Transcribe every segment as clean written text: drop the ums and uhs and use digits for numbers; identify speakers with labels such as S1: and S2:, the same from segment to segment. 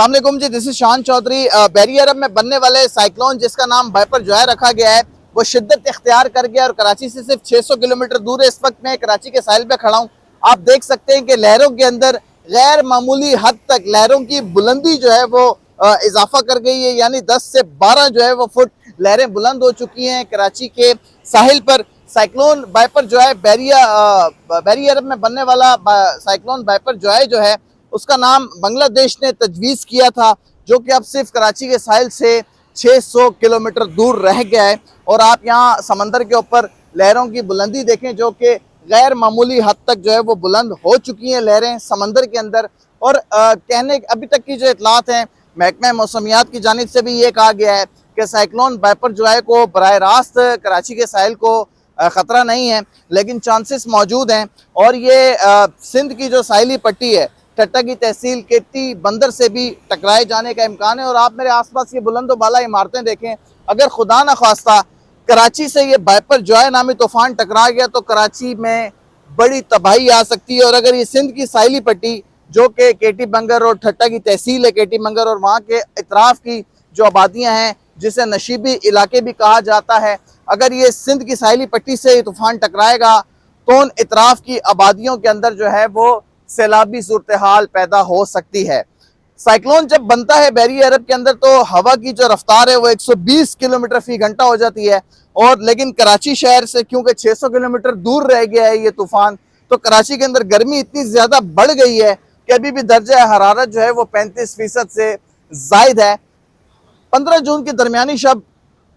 S1: अस्सलामुअलैकुम जी, this is शान चौधरी। बैरी अरब में बनने वाले साइक्लोन जिसका नाम वाइपर जो है रखा गया है, वो शिद्दत इख्तियार कर गया और कराची से सिर्फ 600 किलोमीटर दूर है। इस वक्त मैं कराची के साहिल पे खड़ा हूँ। आप देख सकते हैं कि लहरों के अंदर गैर मामूली हद तक लहरों की बुलंदी जो है वो इजाफा कर गई है, यानी 10 से 12 जो है वो फुट लहरें बुलंद हो चुकी हैं कराची के साहिल पर। साइक्लोन वाइपर जो है बैरी अरब में बनने वाला साइक्लोन वाइपर जो है उसका नाम बांग्लादेश ने तजवीज़ किया था, जो कि अब सिर्फ कराची के साहिल से 600 किलोमीटर दूर रह गया है। और आप यहाँ समंदर के ऊपर लहरों की बुलंदी देखें, जो कि गैर मामूली हद तक जो है वो बुलंद हो चुकी हैं लहरें समंदर के अंदर। और कहने अभी तक की जो इतलात हैं महकमा मौसमियात की जानिब से भी ये कहा गया है कि साइक्लोन वाइपर जो है को बराह रास्त कराची के साहिल को ख़तरा नहीं है, लेकिन चांसेस मौजूद हैं। और ये सिंध की जो साहिली पट्टी है, ठट्टा की तहसील केटी बंदर से भी टकराए जाने का इम्कान है। और आप मेरे आसपास ये बुलंद बाला इमारतें देखें, अगर खुदा न खास्ता कराची से ये वाइपर जो है नामी तूफान टकरा गया तो कराची में बड़ी तबाही आ सकती है। और अगर ये सिंध की साहिली पट्टी जो कि केटी बंगर और ठट्टा की तहसील है केटी बंगर और वहाँ के इतराफ़ की जो आबादियाँ हैं, जिसे नशीबी इलाके भी कहा जाता है, अगर ये सिंध की साहिली पट्टी से ये तूफान टकराएगा तो उन इतराफ़ की आबादियों के अंदर जो है वो सैलाबी सूरत हाल पैदा हो सकती है। साइक्लोन जब बनता है बैरी अरब के अंदर तो हवा की जो रफ्तार है वो 120 किलोमीटर फी घंटा हो जाती है। और लेकिन कराची शहर से क्योंकि 600 किलोमीटर दूर रह गया है ये तूफान, तो कराची के अंदर गर्मी इतनी ज़्यादा बढ़ गई है कि अभी भी दर्जा हरारत जो है वो 35% से जायद है। 15 जून की दरमियानी शब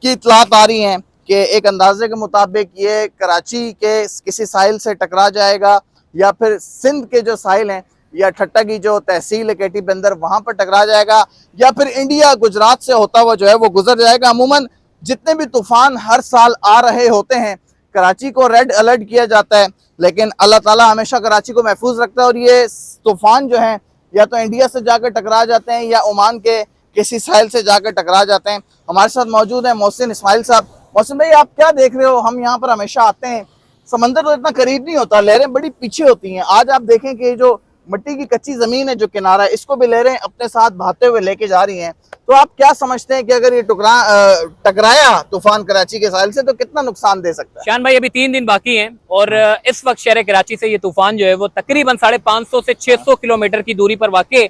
S1: की इतलात आ रही हैं कि एक अंदाजे के मुताबिक ये कराची के किसी साहिल से टकरा जाएगा या फिर सिंध के जो साहिल हैं या ठट्टा की जो तहसील है केटी बंदर वहाँ पर टकरा जाएगा, या फिर इंडिया गुजरात से होता हुआ जो है वो गुजर जाएगा। अमूमन जितने भी तूफ़ान हर साल आ रहे होते हैं कराची को रेड अलर्ट किया जाता है, लेकिन अल्लाह ताला हमेशा कराची को महफूज रखता है। और ये तूफ़ान जो हैं या तो इंडिया से जाकर टकरा जाते हैं या ओमान के किसी साहिल से जाकर टकरा जाते हैं। हमारे साथ मौजूद है मोहसिन इस्माइल साहब। मोहसिन भाई, आप क्या देख रहे हो? हम यहाँ पर हमेशा आते हैं, समंदर तो इतना करीब नहीं होता, लहरें बड़ी पीछे होती हैं। आज आप देखें कि जो मिट्टी की कच्ची जमीन है जो किनारा है, इसको भी लहरें अपने साथ बहाते हुए लेके जा रही हैं। तो आप क्या समझते हैं कि अगर ये टकराया तूफान कराची के साहिल से तो कितना नुकसान दे सकता है?
S2: शान भाई, अभी 3 दिन बाकी हैं और इस वक्त शहर कराची से ये तूफान जो है वो तकरीबन 550 से 600 किलोमीटर की दूरी पर वाक़ है।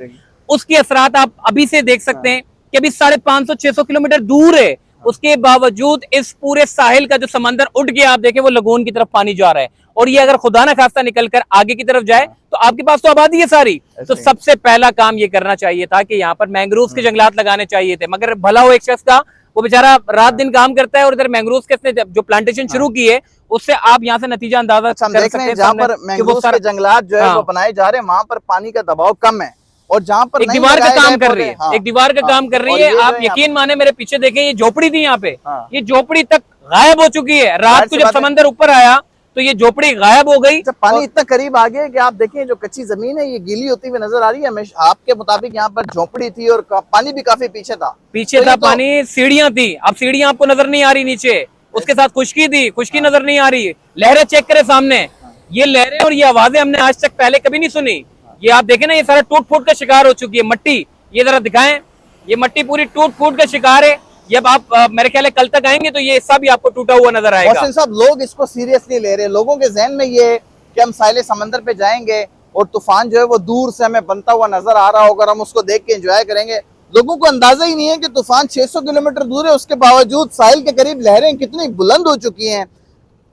S2: उसके असरात आप अभी से देख सकते हैं कि अभी 550-600 किलोमीटर दूर है। उसके बावजूद इस पूरे साहिल का जो समंदर उठ गया, आप देखें वो लगून की तरफ पानी जा रहा है। और ये अगर खुदा ना खास्ता निकल कर आगे की तरफ जाए तो आपके पास तो आबादी है सारी। तो सबसे पहला काम ये करना चाहिए था कि यहाँ पर मैंग्रोव के जंगलात लगाने चाहिए थे, मगर भला हो एक शख्स का, वो बेचारा रात दिन काम करता है और इधर मैंग्रोव के जो प्लांटेशन शुरू की है उससे आप यहाँ से नतीजा अंदाजा कर सकते हैं।
S1: जहाँ पर मैंग्रोव के जंगलात जो है वो बनाए जा रहे हैं वहां पर पानी का दबाव कम है और जहाँ पर
S2: एक दीवार का काम कर रही है, एक दीवार का काम कर रही है। आप यकीन माने, मेरे पीछे देखें, ये झोपड़ी थी यहाँ पे, ये झोपड़ी तक गायब हो चुकी है। रात को जब समंदर ऊपर आया तो ये झोपड़ी गायब हो गई।
S1: जब पानी इतना करीब आ गया कि आप देखें जो कच्ची जमीन है ये गीली होती हुई नजर आ रही है। आपके मुताबिक यहाँ पर झोपड़ी थी और पानी भी काफी पीछे था,
S2: पानी, सीढ़ियां थी। अब सीढ़ियां आपको नजर नहीं आ रही नीचे, उसके साथ खुश्की थी, खुश्की नजर नहीं आ रही। लहरें चेक करें सामने, ये लहरें और ये आवाजें हमने आज तक पहले कभी नहीं सुनी। ये आप देखें ना, ये सारा टूट फूट का शिकार हो चुकी है मट्टी। ये जरा दिखाएं, ये मट्टी पूरी टूट फूट का शिकार है। जब आप मेरे ख्याल है कल तक आएंगे तो ये हिस्सा भी आपको टूटा हुआ नजर आएगा।
S1: मोहसिन साहब, लोग इसको सीरियस नहीं ले रहे। लोगों के जहन में ये कि हम साहिल समंदर पे जाएंगे और तूफान जो है वो दूर से हमें बनता हुआ नजर आ रहा होगा, हम उसको देख के एंजॉय करेंगे। लोगों को अंदाजा ही नहीं है कि तूफान 600 किलोमीटर दूर है, उसके बावजूद साहिल के करीब लहरें कितनी बुलंद हो चुकी हैं।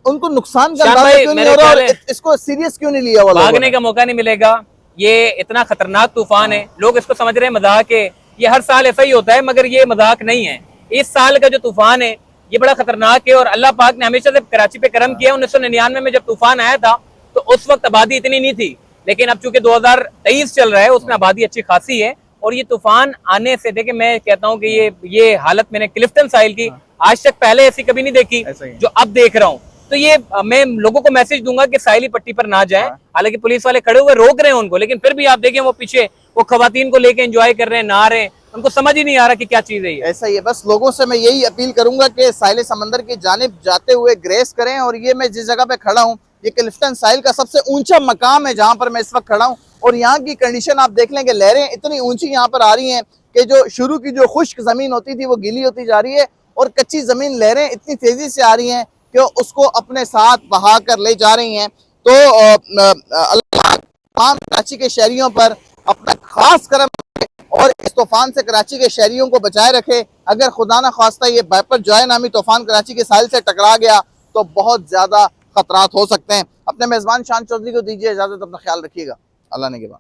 S1: उनको नुकसान का अंदाजा क्यों नहीं हो रहा और इसको सीरियस क्यों नहीं लिया?
S2: भागने का मौका नहीं मिलेगा। ये इतना खतरनाक तूफान है, लोग इसको समझ रहे हैं मजाक है। ये हर साल ऐसा ही होता है, मगर ये मजाक नहीं है। इस साल का जो तूफान है ये बड़ा खतरनाक है और अल्लाह पाक ने हमेशा से कराची पे करम किया। 1999 में जब तूफान आया था तो उस वक्त आबादी इतनी नहीं थी, लेकिन अब चूंकि 2023 चल रहा है उसमें आबादी अच्छी खासी है। और ये तूफान आने से, देखिए मैं कहता हूँ कि ये हालत मैंने क्लिफ्टन साहिल की आज तक पहले ऐसी कभी नहीं देखी जो अब देख रहा हूँ। तो ये मैं लोगों को मैसेज दूंगा कि साहिली पट्टी पर ना जाएं। हालांकि पुलिस वाले खड़े हुए रोक रहे हैं उनको, लेकिन फिर भी आप देखें वो पीछे वो खवातीन को लेके एंजॉय कर रहे हैं, नहा रहे हैं। उनको समझ ही नहीं आ रहा कि क्या चीज है ये।
S1: ऐसा ही है। बस लोगों से मैं यही अपील करूंगा कि साहिल समंदर की जानिब जाते हुए ग्रेस करें। और ये मैं जिस जगह पे खड़ा हूँ ये क्लिफ्टन साहिल का सबसे ऊंचा मकाम है जहाँ पर मैं इस वक्त खड़ा हूँ। और यहाँ की कंडीशन आप देख लें कि लहरें इतनी ऊंची यहाँ पर आ रही हैं कि जो शुरू की जो खुश्क ज़मीन होती थी वो गीली होती जा रही है, और कच्ची ज़मीन लहरें इतनी तेज़ी से आ रही हैं कि उसको अपने साथ बहा कर ले जा रही हैं। तो अल्लाह तमाम कराची के शहरियों पर अपना खास करम और इस तूफान से कराची के शहरियों को बचाए रखे। अगर खुदा न खास्ता ये वाइपर जॉय नामी तूफान कराची के साहिल से टकरा गया तो बहुत ज़्यादा खतरात हो सकते हैं। अपने मेज़बान शान चौधरी को दीजिए इजाज़त, अपना ख्याल रखिएगा। अल्लाह ने के बाद।